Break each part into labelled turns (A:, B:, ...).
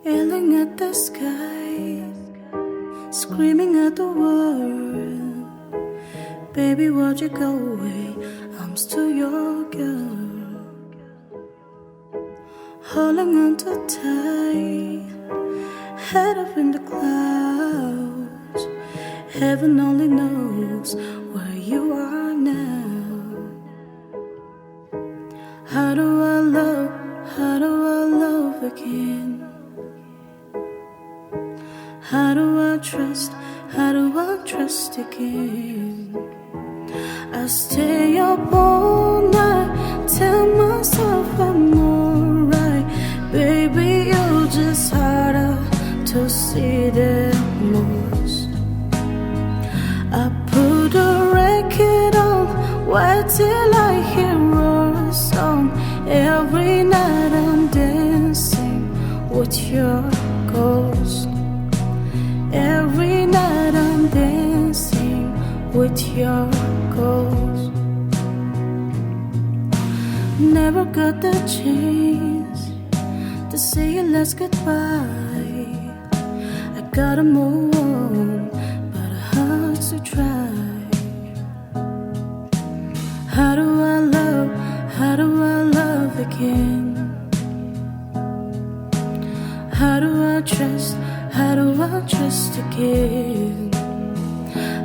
A: yelling at the sky, screaming at the world. Baby, why'd you go away? I'm still your girl. Holding on too tight, head up in the clouds. Heaven only knows where you are now. How do I love again? How do I trust again? I stay up all night, tell myself I'm alright. Baby, you're just harder to see than most. I put a record on, wait till I hear a song. Every night I'm dancing with your ghost. Every night I'm dancing with your ghost. Never got the chance to say your last goodbye. I gotta move on, but it hurts to try. How do I love again? How do I trust again?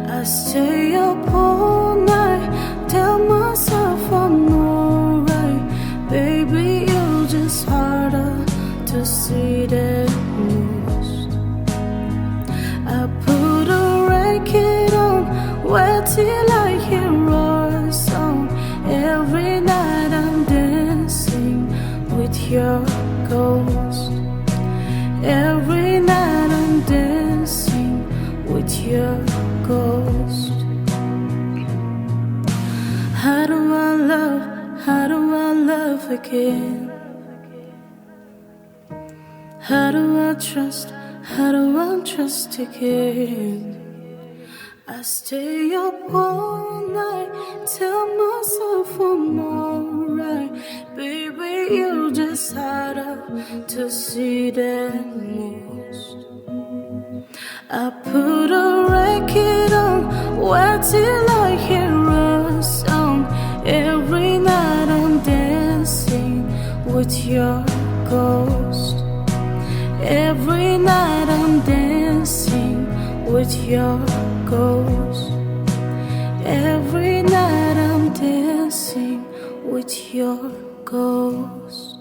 A: I stay up all night, tell myself I'm alright. Baby, you're just harder to see than most. I put a record on, wait till I hear a song. Every night I'm dancing with your ghost. Every night I'm dancing with your ghost. How do I love again? How do I trust again? I stay up all night, tell myself I'm alright. Baby, you're just harder to see than most. I put a record on, wait till I hear a song. Every night I'm dancing with your ghost. Every night I'm dancing with your ghost. Every night I'm dancing with your ghost.